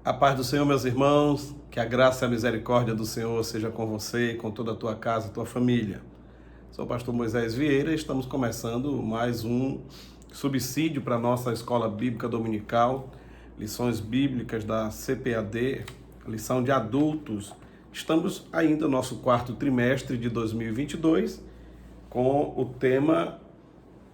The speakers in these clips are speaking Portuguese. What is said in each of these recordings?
A paz do Senhor, meus irmãos, que a graça e a misericórdia do Senhor seja com você, com toda a tua casa, tua família. Sou o pastor Moisés Vieira e estamos começando mais um subsídio para a nossa Escola Bíblica Dominical, lições bíblicas da CPAD, lição de adultos. Estamos ainda no nosso quarto trimestre de 2022, com o tema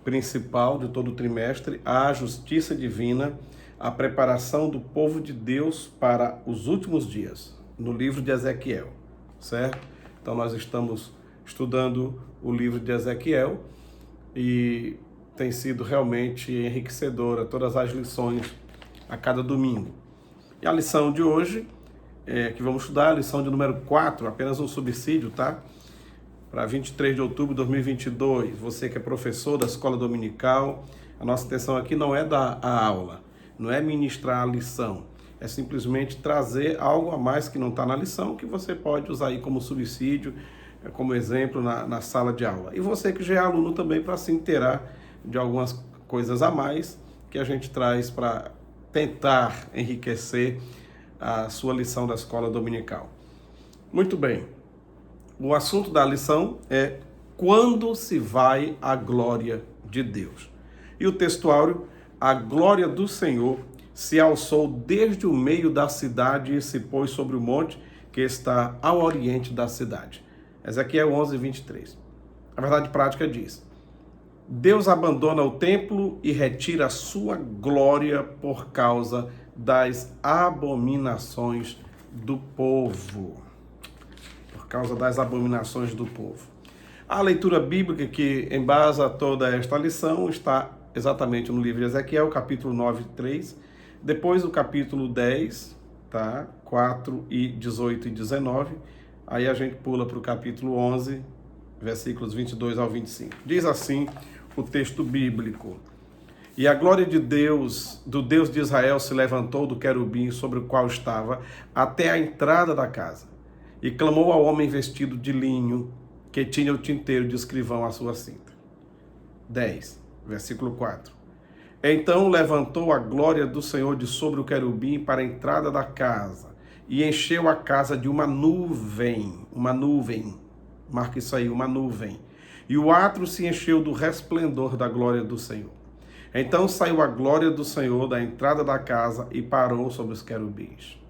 principal de todo o trimestre, a justiça divina, a preparação do povo de Deus para os últimos dias, no livro de Ezequiel, certo? Então nós estamos estudando o livro de Ezequiel e tem sido realmente enriquecedora todas as lições a cada domingo. E a lição de hoje, que vamos estudar, a lição de número 4, apenas um subsídio, tá? Para 23 de outubro de 2022, você que é professor da escola dominical, a nossa intenção aqui não é dar a aula, não é ministrar a lição, é simplesmente trazer algo a mais que não está na lição, que você pode usar aí como subsídio, como exemplo na sala de aula. E você que já é aluno também, para se inteirar de algumas coisas a mais que a gente traz para tentar enriquecer a sua lição da escola dominical. Muito bem, o assunto da lição é quando se vai a glória de Deus. E o textuário: a glória do Senhor se alçou desde o meio da cidade e se pôs sobre o monte que está ao oriente da cidade. Ezequiel 11, 23. A verdade prática diz: Deus abandona o templo e retira a sua glória por causa das abominações do povo. Por causa das abominações do povo. A leitura bíblica que embasa toda esta lição está exatamente no livro de Ezequiel, capítulo 9, 3, depois do capítulo 10, tá? 4 e 18 e 19, aí a gente pula para o capítulo 11, versículos 22 ao 25. Diz assim o texto bíblico: E a glória de Deus, do Deus de Israel, se levantou do querubim sobre o qual estava até a entrada da casa, e clamou ao homem vestido de linho, que tinha o tinteiro de escrivão à sua cinta. 10. Versículo 4. Então levantou a glória do Senhor de sobre o querubim para a entrada da casa, e encheu a casa de uma nuvem, marca isso aí, uma nuvem, e o átrio se encheu do resplendor da glória do Senhor. Então saiu a glória do Senhor da entrada da casa e parou sobre os querubins.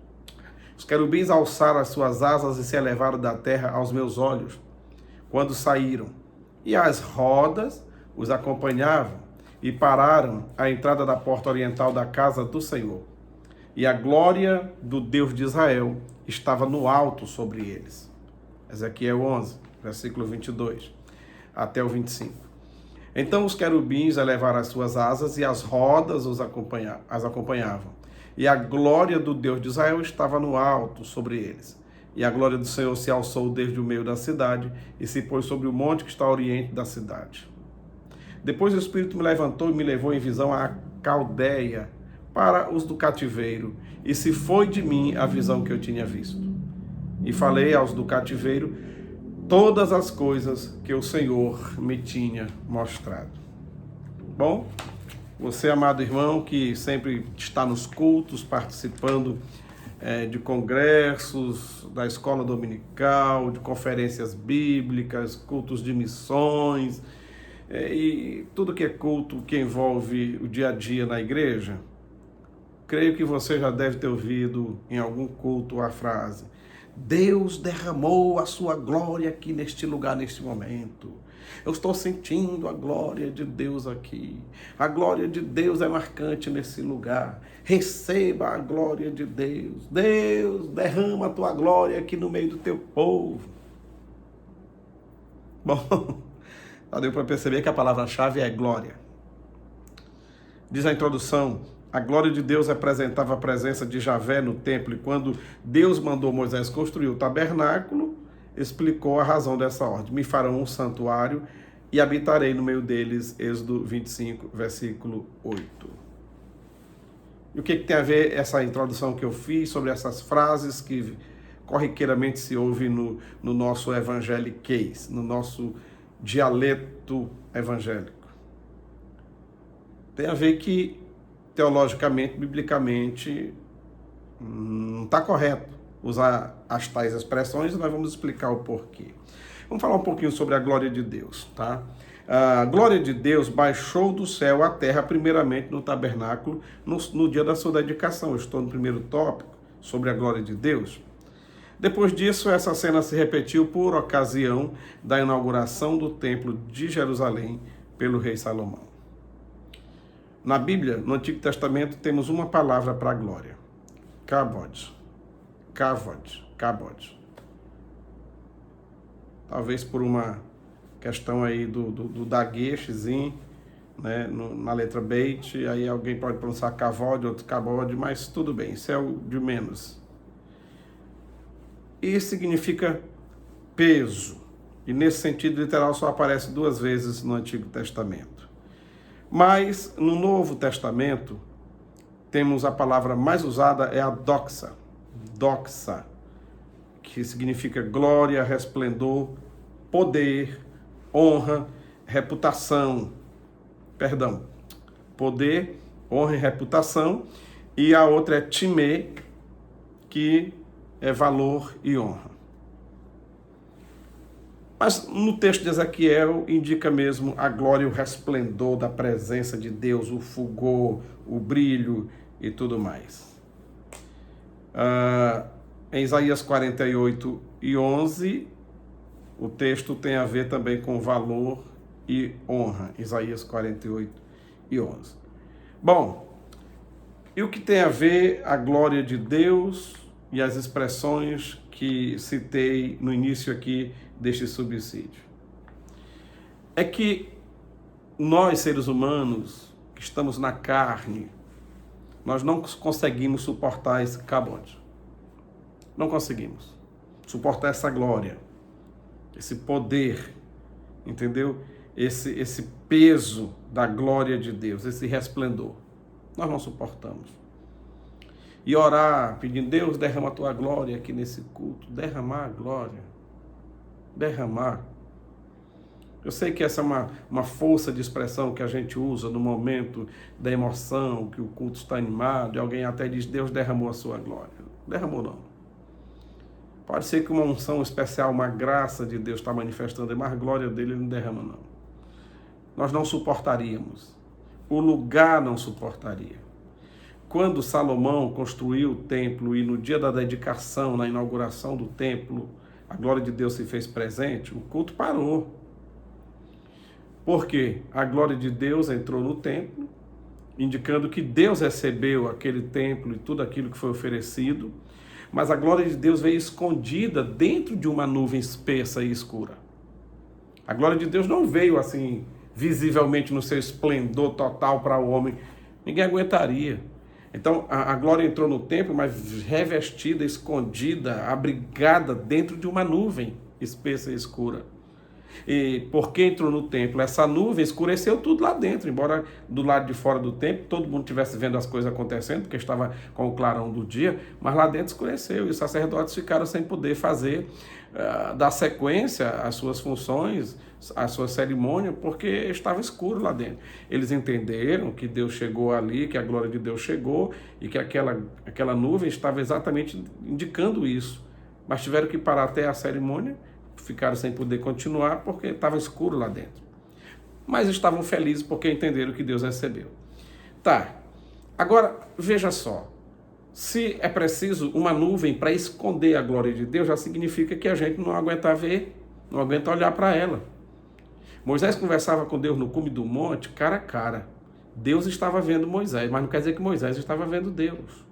Os querubins alçaram as suas asas e se elevaram da terra aos meus olhos, quando saíram, e as rodas os acompanhavam e pararam à entrada da porta oriental da casa do Senhor. E a glória do Deus de Israel estava no alto sobre eles. Ezequiel 11, versículo 22 até o 25. Então os querubins elevaram as suas asas e as rodas as acompanhavam. E a glória do Deus de Israel estava no alto sobre eles. E a glória do Senhor se alçou desde o meio da cidade e se pôs sobre o monte que está ao oriente da cidade. Depois o Espírito me levantou e me levou em visão à Caldeia, para os do cativeiro, e se foi de mim a visão que eu tinha visto. E falei aos do cativeiro todas as coisas que o Senhor me tinha mostrado. Bom, você, amado irmão, que sempre está nos cultos, participando de congressos, da escola dominical, de conferências bíblicas, cultos de missões, e tudo que é culto que envolve o dia a dia na igreja, creio que você já deve ter ouvido em algum culto a frase: Deus derramou a sua glória aqui neste lugar, neste momento. Eu estou sentindo a glória de Deus aqui. A glória de Deus é marcante nesse lugar. Receba a glória de Deus. Deus, derrama a tua glória aqui no meio do teu povo. Bom, já deu para perceber que a palavra-chave é glória. Diz a introdução: a glória de Deus representava a presença de Javé no templo, e quando Deus mandou Moisés construir o tabernáculo, explicou a razão dessa ordem: me farão um santuário e habitarei no meio deles. Êxodo 25, versículo 8. E o que tem a ver essa introdução que eu fiz sobre essas frases que corriqueiramente se ouve no nosso evangeliquez, no nosso dialeto evangélico? Tem a ver que, teologicamente, biblicamente, Não está correto usar as tais expressões, e nós vamos explicar o porquê. Vamos falar um pouquinho sobre a glória de Deus, tá? A glória de Deus baixou do céu à terra, primeiramente no tabernáculo, no dia da sua dedicação. Eu estou no primeiro tópico, sobre a glória de Deus. Depois disso, essa cena se repetiu por ocasião da inauguração do templo de Jerusalém pelo rei Salomão. Na Bíblia, no Antigo Testamento, temos uma palavra para a glória: Kavod. Kavod. Kavod. Talvez por uma questão aí do daguechezinho, né, na letra Beit, aí alguém pode pronunciar Kavod, outro Kabod, mas tudo bem, isso é o de menos. E significa peso, e nesse sentido literal só aparece 2 vezes no Antigo Testamento. Mas no Novo Testamento, temos a palavra mais usada, é a doxa, doxa, que significa glória, resplendor, poder, honra, reputação. Perdão, poder, honra e reputação. E a outra é timê, que é valor e honra. Mas no texto de Ezequiel indica mesmo a glória e o resplendor da presença de Deus, o fulgor, o brilho e tudo mais. Em Isaías 48:11, o texto tem a ver também com valor e honra. Isaías 48:11. Bom, e o que tem a ver a glória de Deus e as expressões que citei no início aqui deste subsídio? É que nós, seres humanos, que estamos na carne, nós não conseguimos suportar esse Kabod. Não conseguimos suportar essa glória, esse poder, entendeu? Esse peso da glória de Deus, esse resplendor. Nós não suportamos. E orar, pedindo: Deus, derrama a tua glória aqui nesse culto. Derramar a glória. Derramar. Eu sei que essa é uma força de expressão que a gente usa no momento da emoção, que o culto está animado, e alguém até diz: Deus derramou a sua glória. Derramou não. Pode ser que uma unção especial, uma graça de Deus está manifestando, mas a glória dele não derrama não. Nós não suportaríamos. O lugar não suportaria. Quando Salomão construiu o templo e no dia da dedicação, na inauguração do templo, a glória de Deus se fez presente, o culto parou. Por quê? A glória de Deus entrou no templo, indicando que Deus recebeu aquele templo e tudo aquilo que foi oferecido, mas a glória de Deus veio escondida dentro de uma nuvem espessa e escura. A glória de Deus não veio assim, visivelmente no seu esplendor total para o homem. Ninguém aguentaria. Então, a glória entrou no templo, mas revestida, escondida, abrigada dentro de uma nuvem espessa e escura. E porque entrou no templo, essa nuvem escureceu tudo lá dentro, embora do lado de fora do templo todo mundo estivesse vendo as coisas acontecendo, porque estava com o clarão do dia, mas lá dentro escureceu, e os sacerdotes ficaram sem poder fazer, dar sequência às suas funções, à sua cerimônia, porque estava escuro lá dentro. Eles entenderam que Deus chegou ali, que a glória de Deus chegou, e que aquela nuvem estava exatamente indicando isso, mas tiveram que parar até a cerimônia, ficaram sem poder continuar porque estava escuro lá dentro. Mas estavam felizes porque entenderam que Deus recebeu. Tá, agora veja só, se é preciso uma nuvem para esconder a glória de Deus, já significa que a gente não aguenta ver, não aguenta olhar para ela. Moisés conversava com Deus no cume do monte, cara a cara. Deus estava vendo Moisés, mas não quer dizer que Moisés estava vendo Deus.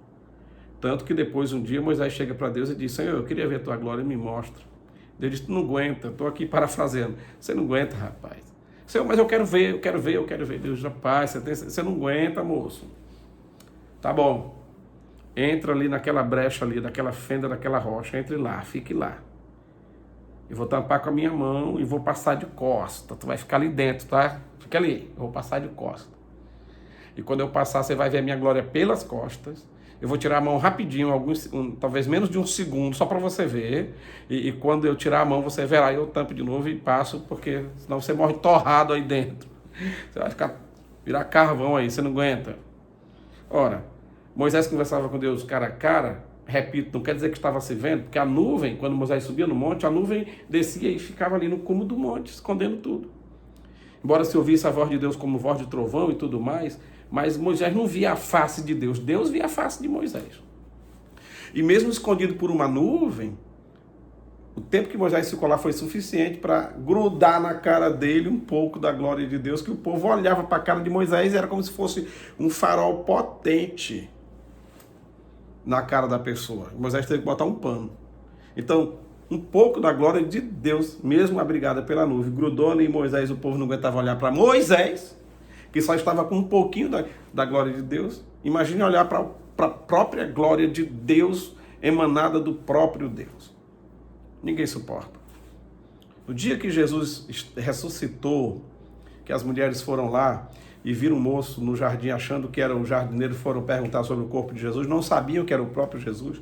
Tanto que depois, um dia, Moisés chega para Deus e diz: Senhor, eu queria ver a tua glória, me mostra. Deus diz: tu não aguenta, estou aqui parafraseando. Você não aguenta, rapaz. Senhor, mas eu quero ver. Deus diz: rapaz, você não aguenta, moço. Tá bom. Entra ali naquela brecha ali, daquela fenda, daquela rocha. Entre lá, fique lá. Eu vou tampar com a minha mão e vou passar de costa. Tu vai ficar ali dentro, tá? Fica ali, eu vou passar de costa. E quando eu passar, você vai ver a minha glória pelas costas. Eu vou tirar a mão rapidinho, talvez menos de um segundo, só para você ver. E quando eu tirar a mão, você verá, eu tampo de novo e passo, porque senão você morre torrado aí dentro. Você vai virar carvão aí, você não aguenta. Ora, Moisés conversava com Deus cara a cara, repito, não quer dizer que estava se vendo, porque a nuvem, quando Moisés subia no monte, a nuvem descia e ficava ali no cume do monte, escondendo tudo. Embora se ouvisse a voz de Deus como voz de trovão e tudo mais, mas Moisés não via a face de Deus, Deus via a face de Moisés. E mesmo escondido por uma nuvem, o tempo que Moisés ficou lá foi suficiente para grudar na cara dele um pouco da glória de Deus, que o povo olhava para a cara de Moisés e era como se fosse um farol potente na cara da pessoa. Moisés teve que botar um pano. Então, um pouco da glória de Deus, mesmo abrigada pela nuvem, grudou em Moisés, o povo não aguentava olhar para Moisés, que só estava com um pouquinho da glória de Deus. Imagine olhar para a própria glória de Deus emanada do próprio Deus. Ninguém suporta. No dia que Jesus ressuscitou, que as mulheres foram lá e viram um moço no jardim achando que era o jardineiro, foram perguntar sobre o corpo de Jesus, não sabiam que era o próprio Jesus.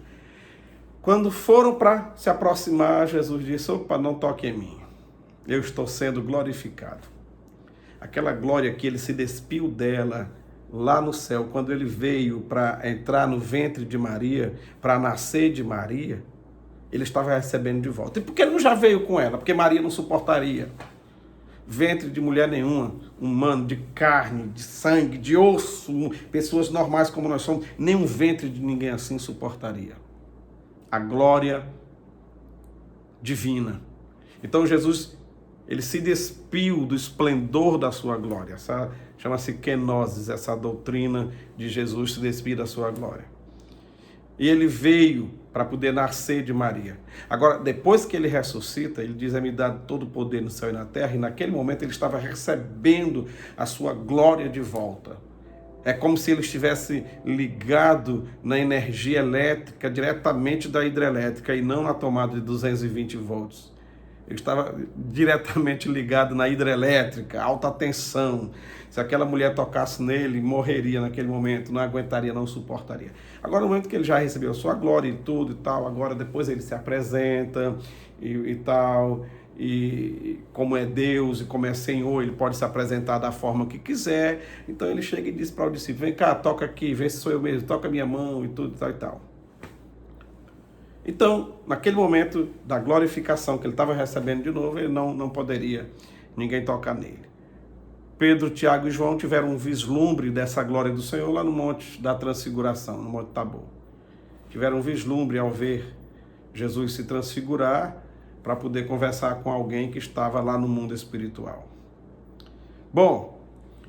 Quando foram para se aproximar, Jesus disse: opa, não toque em mim, eu estou sendo glorificado. Aquela glória que ele se despiu dela lá no céu, quando ele veio para entrar no ventre de Maria, para nascer de Maria, ele estava recebendo de volta. E por que ele não já veio com ela? Porque Maria não suportaria. Ventre de mulher nenhuma, humano, de carne, de sangue, de osso, pessoas normais como nós somos, nenhum ventre de ninguém assim suportaria a glória divina. Então Jesus, ele se despiu do esplendor da sua glória. Essa chama-se kenosis, essa doutrina de Jesus se despir da sua glória. E ele veio para poder nascer de Maria. Agora, depois que ele ressuscita, ele diz: é-me dado todo o poder no céu e na terra, e naquele momento ele estava recebendo a sua glória de volta. É como se ele estivesse ligado na energia elétrica diretamente da hidrelétrica e não na tomada de 220 volts. Ele estava diretamente ligado na hidrelétrica, alta tensão. Se aquela mulher tocasse nele, morreria naquele momento, não aguentaria, não suportaria. Agora, no momento que ele já recebeu a sua glória e tudo e tal, agora depois ele se apresenta e tal, e como é Deus e como é Senhor, ele pode se apresentar da forma que quiser. Então ele chega e diz para o discípulo: vem cá, toca aqui, vê se sou eu mesmo, toca minha mão e tudo e tal e tal. Então, naquele momento da glorificação que ele estava recebendo de novo, ele não poderia ninguém tocar nele. Pedro, Tiago e João tiveram um vislumbre dessa glória do Senhor lá no Monte da Transfiguração, no Monte Tabor. Tiveram um vislumbre ao ver Jesus se transfigurar para poder conversar com alguém que estava lá no mundo espiritual. Bom,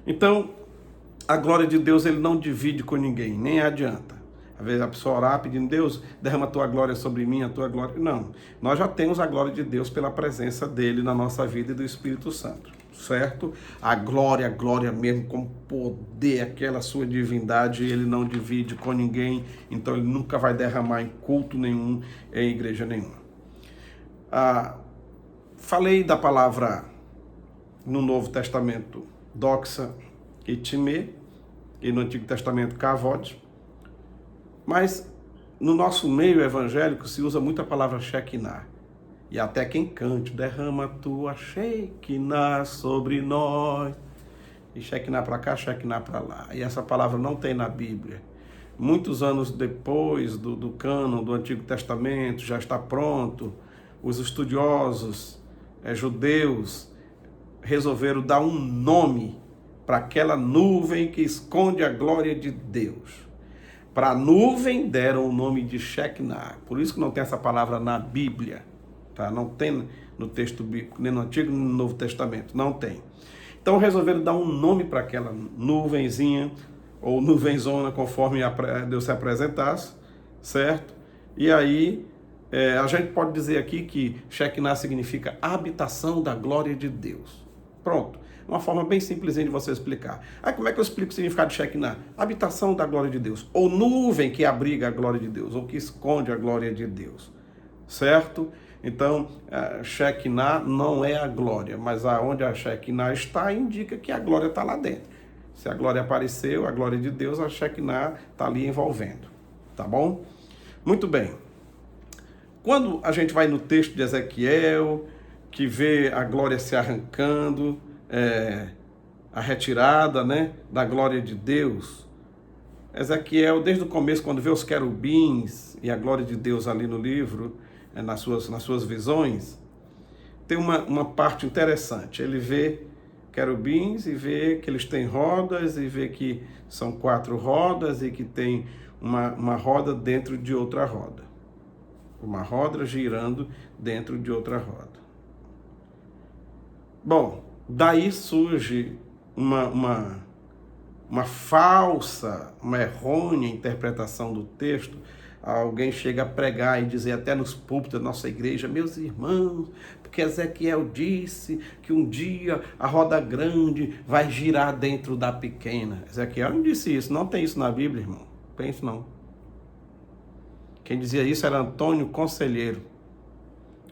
então, a glória de Deus ele não divide com ninguém, nem adianta. Às vezes a pessoa orar pedindo: Deus, derrama a tua glória sobre mim, a tua glória. Não, nós já temos a glória de Deus pela presença dele na nossa vida e do Espírito Santo, certo? A glória mesmo, com poder, aquela sua divindade, ele não divide com ninguém, então ele nunca vai derramar em culto nenhum, em igreja nenhuma. Falei da palavra no Novo Testamento, doxa e timê, e no Antigo Testamento, kavod. Mas no nosso meio evangélico se usa muito a palavra Shekinah. E até quem cante: derrama a tua Shekinah sobre nós. E Shekinah para cá, Shekinah para lá. E essa palavra não tem na Bíblia. Muitos anos depois do cânon do Antigo Testamento, já está pronto, os estudiosos judeus resolveram dar um nome para aquela nuvem que esconde a glória de Deus. Para a nuvem deram o nome de Shekinah. Por isso que não tem essa palavra na Bíblia. Tá? Não tem no texto bíblico, nem no Antigo nem no Novo Testamento. Não tem. Então resolveram dar um nome para aquela nuvenzinha, ou nuvenzona, conforme Deus se apresentasse, certo? E aí, a gente pode dizer aqui que Shekinah significa habitação da glória de Deus. Pronto. Uma forma bem simplesinha de você explicar. Aí como é que eu explico o significado de Shekinah? Habitação da glória de Deus. Ou nuvem que abriga a glória de Deus, ou que esconde a glória de Deus. Certo? Então, Shekinah não é a glória, mas aonde a Shekinah está, indica que a glória está lá dentro. Se a glória apareceu, a glória de Deus, a Shekinah está ali envolvendo. Tá bom? Muito bem. Quando a gente vai no texto de Ezequiel, que vê a glória se arrancando, a retirada, né, da glória de Deus, Ezequiel, desde o começo, quando vê os querubins e a glória de Deus ali no livro, nas suas visões, tem uma parte interessante. Ele vê querubins e vê que eles têm rodas e vê que são 4 rodas e que tem uma roda dentro de outra roda. Uma roda girando dentro de outra roda. Bom, daí surge uma falsa, uma errônea interpretação do texto. Alguém chega a pregar e dizer até nos púlpitos da nossa igreja: meus irmãos, porque Ezequiel disse que um dia a roda grande vai girar dentro da pequena. Ezequiel não disse isso, não tem isso na Bíblia, irmão. Pense não. Quem dizia isso era Antônio Conselheiro,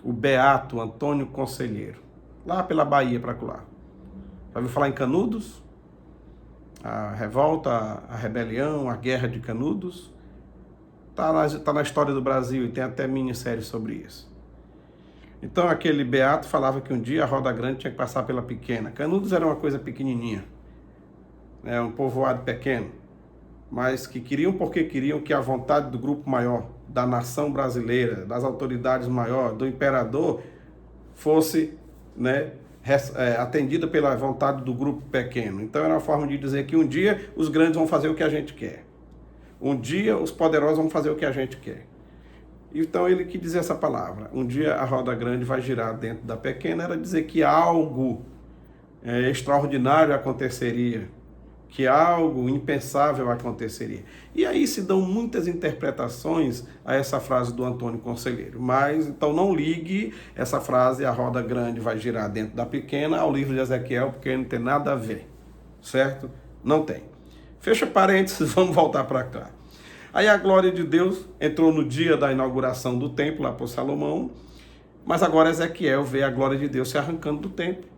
o beato Antônio Conselheiro, lá pela Bahia, para lá. Já ouviu falar em Canudos? A revolta, a rebelião, a guerra de Canudos? Está na história do Brasil e tem até minissérie sobre isso. Então aquele beato falava que um dia a roda grande tinha que passar pela pequena. Canudos era uma coisa pequenininha, né, um povoado pequeno, mas que queriam porque queriam que a vontade do grupo maior, da nação brasileira, das autoridades maiores, do imperador, fosse, né, atendida pela vontade do grupo pequeno. Então era uma forma de dizer que um dia os grandes vão fazer o que a gente quer. Um dia os poderosos vão fazer o que a gente quer. Então ele que dizia essa palavra, um dia a roda grande vai girar dentro da pequena, era dizer que algo extraordinário aconteceria, que algo impensável aconteceria. E aí se dão muitas interpretações a essa frase do Antônio Conselheiro. Mas então não ligue essa frase, a roda grande vai girar dentro da pequena, ao livro de Ezequiel, porque não tem nada a ver, certo? Não tem. Fecha parênteses, vamos voltar para cá. Aí a glória de Deus entrou no dia da inauguração do templo, lá por Salomão, mas agora Ezequiel vê a glória de Deus se arrancando do templo.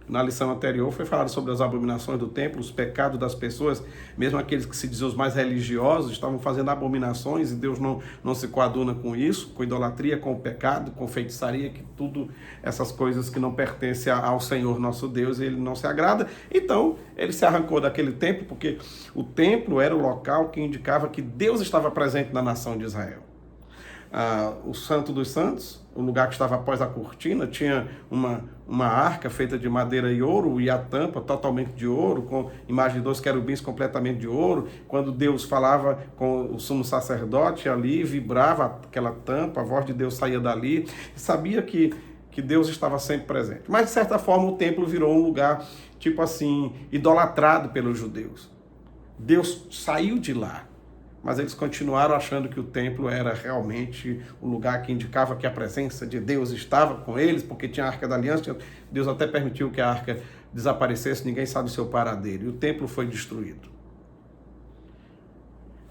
Na lição anterior foi falado sobre as abominações do templo, os pecados das pessoas, mesmo aqueles que se diziam os mais religiosos, estavam fazendo abominações e Deus não se coaduna com isso, com idolatria, com o pecado, com feitiçaria, que tudo essas coisas que não pertencem ao Senhor nosso Deus, ele não se agrada. Então ele se arrancou daquele templo, porque o templo era o local que indicava que Deus estava presente na nação de Israel. O Santo dos Santos, o lugar que estava após a cortina, tinha uma arca feita de madeira e ouro, e a tampa totalmente de ouro, com imagem de 2 querubins completamente de ouro. Quando Deus falava com o sumo sacerdote ali, vibrava aquela tampa, a voz de Deus saía dali, e sabia que Deus estava sempre presente. Mas de certa forma o templo virou um lugar, tipo assim, idolatrado pelos judeus. Deus saiu de lá. Mas eles continuaram achando que o templo era realmente o lugar que indicava que a presença de Deus estava com eles, porque tinha a Arca da Aliança. Deus até permitiu que a arca desaparecesse, ninguém sabe o seu paradeiro. E o templo foi destruído.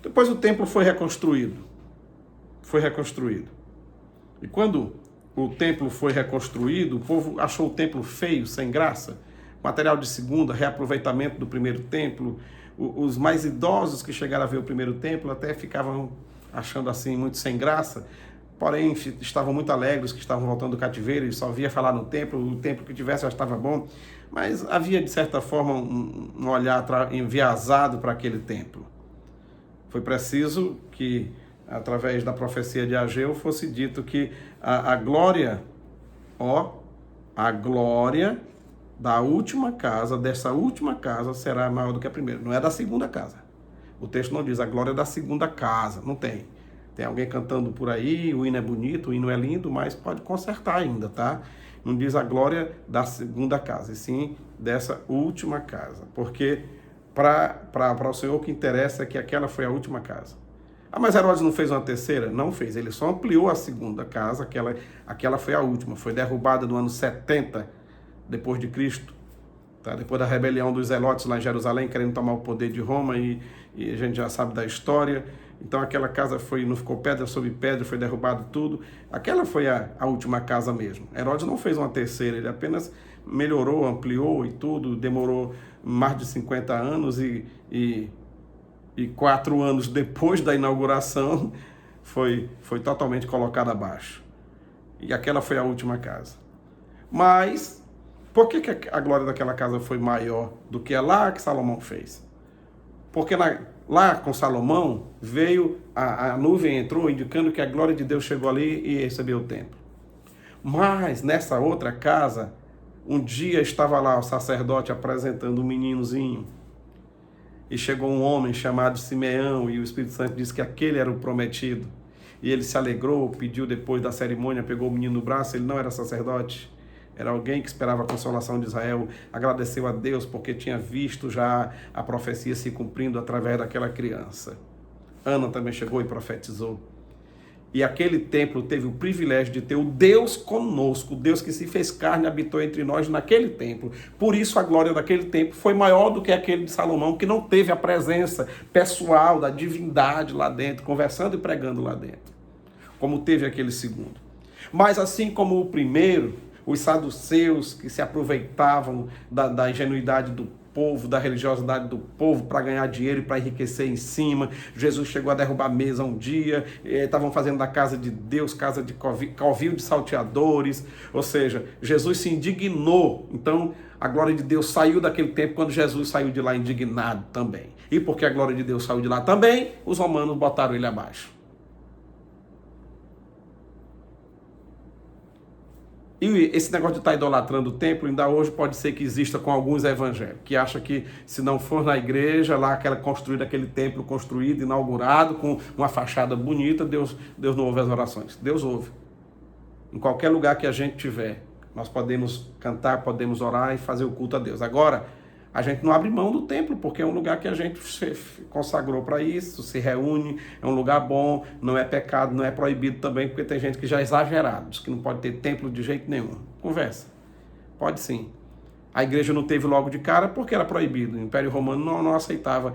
Depois o templo foi reconstruído. E quando o templo foi reconstruído, o povo achou o templo feio, sem graça. Material de segunda, reaproveitamento do primeiro templo. Os mais idosos que chegaram a ver o primeiro templo até ficavam achando assim muito sem graça, porém estavam muito alegres que estavam voltando do cativeiro e só via falar no templo, o templo que tivesse já estava bom, mas havia de certa forma um olhar enviesado para aquele templo. Foi preciso que, através da profecia de Ageu, fosse dito que a glória da última casa, dessa última casa, será maior do que a primeira. Não é da segunda casa. O texto não diz a glória da segunda casa. Não tem. Tem alguém cantando por aí, o hino é bonito, o hino é lindo, mas pode consertar ainda, tá? Não diz a glória da segunda casa, e sim dessa última casa. Porque para o Senhor o que interessa é que aquela foi a última casa. Mas Herodes não fez uma terceira? Não fez. Ele só ampliou a segunda casa, aquela foi a última. Foi derrubada no ano 70 depois de Cristo, tá? Depois da rebelião dos zelotes lá em Jerusalém, querendo tomar o poder de Roma, e a gente já sabe da história. Então aquela casa não ficou pedra sobre pedra, foi derrubado tudo. Aquela foi a última casa mesmo. Herodes não fez uma terceira, ele apenas melhorou, ampliou e tudo, demorou mais de 50 anos e 4 anos depois da inauguração foi totalmente colocado abaixo. E aquela foi a última casa. Mas por que a glória daquela casa foi maior do que a lá que Salomão fez? Porque lá com Salomão, veio, a nuvem entrou, indicando que a glória de Deus chegou ali e recebeu o templo. Mas nessa outra casa, um dia estava lá o sacerdote apresentando um meninozinho. E chegou um homem chamado Simeão, e o Espírito Santo disse que aquele era o prometido. E ele se alegrou, pediu depois da cerimônia, pegou o menino no braço, ele não era sacerdote, era alguém que esperava a consolação de Israel, agradeceu a Deus porque tinha visto já a profecia se cumprindo através daquela criança. Ana também chegou e profetizou. E aquele templo teve o privilégio de ter o Deus conosco, o Deus que se fez carne e habitou entre nós naquele templo. Por isso a glória daquele templo foi maior do que aquele de Salomão, que não teve a presença pessoal da divindade lá dentro, conversando e pregando lá dentro, como teve aquele segundo. Mas assim como o primeiro, os saduceus que se aproveitavam da ingenuidade do povo, da religiosidade do povo para ganhar dinheiro e para enriquecer em cima. Jesus chegou a derrubar a mesa um dia, estavam fazendo da casa de Deus casa de covil de salteadores, ou seja, Jesus se indignou. Então a glória de Deus saiu daquele tempo quando Jesus saiu de lá indignado também. E porque a glória de Deus saiu de lá também, os romanos botaram ele abaixo. E esse negócio de estar idolatrando o templo, ainda hoje pode ser que exista com alguns evangélicos, que acham que se não for na igreja, lá aquele templo construído, inaugurado, com uma fachada bonita, Deus não ouve as orações. Deus ouve. Em qualquer lugar que a gente tiver, nós podemos cantar, podemos orar e fazer o culto a Deus. Agora, a gente não abre mão do templo, porque é um lugar que a gente consagrou para isso, se reúne, é um lugar bom, não é pecado, não é proibido também, porque tem gente que já é exagerado, diz que não pode ter templo de jeito nenhum. Conversa. Pode sim. A igreja não teve logo de cara porque era proibido. O Império Romano não aceitava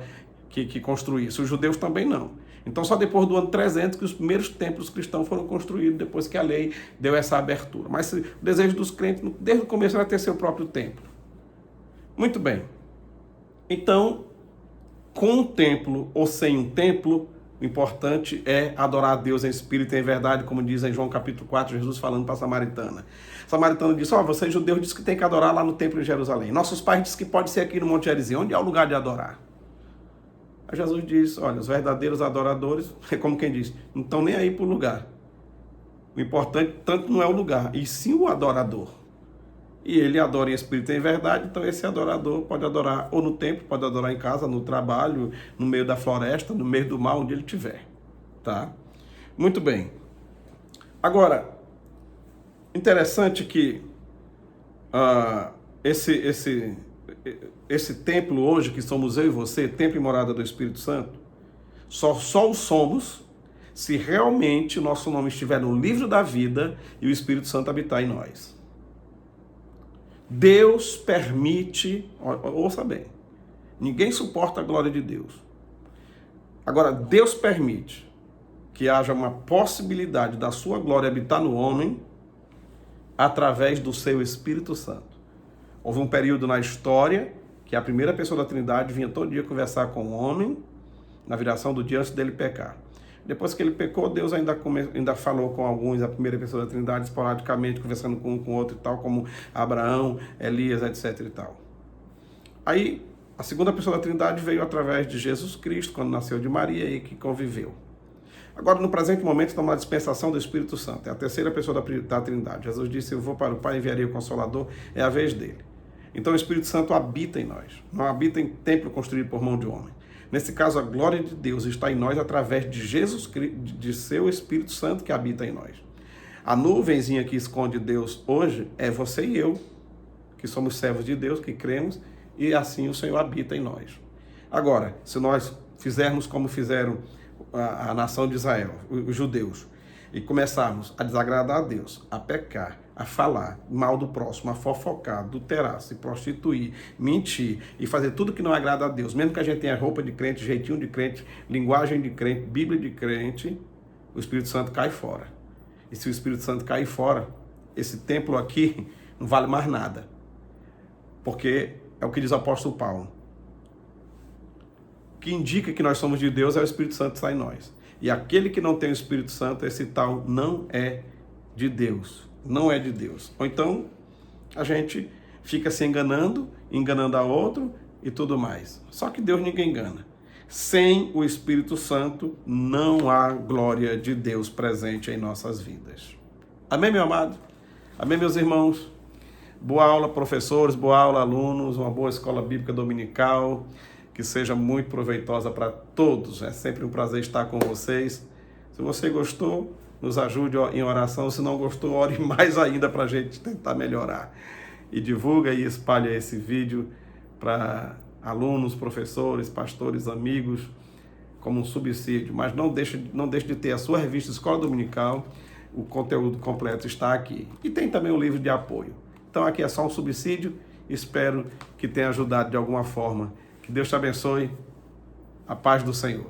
que construísse. Os judeus também não. Então só depois do ano 300 que os primeiros templos cristãos foram construídos, depois que a lei deu essa abertura. Mas o desejo dos crentes, desde o começo, era ter seu próprio templo. Muito bem. Então, com um templo ou sem um templo, o importante é adorar a Deus em espírito e em verdade, como diz em João capítulo 4, Jesus falando para a samaritana. A samaritana disse, vocês judeus dizem que tem que adorar lá no templo em Jerusalém. Nossos pais dizem que pode ser aqui no Monte Gerizim. Onde é o lugar de adorar? Aí Jesus diz, olha, os verdadeiros adoradores, é como quem diz, não estão nem aí para o lugar. O importante tanto não é o lugar, e sim o adorador. E ele adora em espírito e em verdade, então esse adorador pode adorar ou no templo, pode adorar em casa, no trabalho, no meio da floresta, no meio do mar, onde ele estiver, tá? Muito bem. Agora, interessante que esse templo hoje, que somos eu e você, templo e morada do Espírito Santo, só o somos se realmente o nosso nome estiver no livro da vida e o Espírito Santo habitar em nós. Deus permite, ouça bem, ninguém suporta a glória de Deus. Agora, Deus permite que haja uma possibilidade da sua glória habitar no homem através do seu Espírito Santo. Houve um período na história que a primeira pessoa da Trindade vinha todo dia conversar com o homem na viração do dia antes dele pecar. Depois que ele pecou, Deus ainda falou com alguns, a primeira pessoa da Trindade, esporadicamente, conversando com um com outro e tal, como Abraão, Elias, etc. e tal. Aí, a segunda pessoa da Trindade veio através de Jesus Cristo, quando nasceu de Maria e que conviveu. Agora, no presente momento, estamos na dispensação do Espírito Santo. É a terceira pessoa da Trindade. Jesus disse, eu vou para o Pai e enviarei o Consolador. É a vez dele. Então, o Espírito Santo habita em nós. Não habita em templo construído por mão de homem. Nesse caso, a glória de Deus está em nós através de Jesus Cristo, de seu Espírito Santo que habita em nós. A nuvenzinha que esconde Deus hoje é você e eu, que somos servos de Deus, que cremos, e assim o Senhor habita em nós. Agora, se nós fizermos como fizeram a nação de Israel, os judeus, e começarmos a desagradar a Deus, a pecar, a falar mal do próximo, a fofocar, adulterar, se prostituir, mentir e fazer tudo que não agrada a Deus, mesmo que a gente tenha roupa de crente, jeitinho de crente, linguagem de crente, Bíblia de crente, o Espírito Santo cai fora. E se o Espírito Santo cair fora, esse templo aqui não vale mais nada. Porque é o que diz o apóstolo Paulo. O que indica que nós somos de Deus é o Espírito Santo que está em nós. E aquele que não tem o Espírito Santo, esse tal não é de Deus. Não é de Deus. Ou então, a gente fica se enganando a outro e tudo mais. Só que Deus ninguém engana. Sem o Espírito Santo, não há glória de Deus presente em nossas vidas. Amém, meu amado? Amém, meus irmãos? Boa aula, professores, boa aula, alunos, uma boa escola bíblica dominical, que seja muito proveitosa para todos. É sempre um prazer estar com vocês. Se você gostou, nos ajude em oração. Se não gostou, ore mais ainda para a gente tentar melhorar. E divulga e espalha esse vídeo para alunos, professores, pastores, amigos, como um subsídio. Mas não deixe de ter a sua revista Escola Dominical. O conteúdo completo está aqui. E tem também o livro de apoio. Então aqui é só um subsídio. Espero que tenha ajudado de alguma forma. Que Deus te abençoe. A paz do Senhor.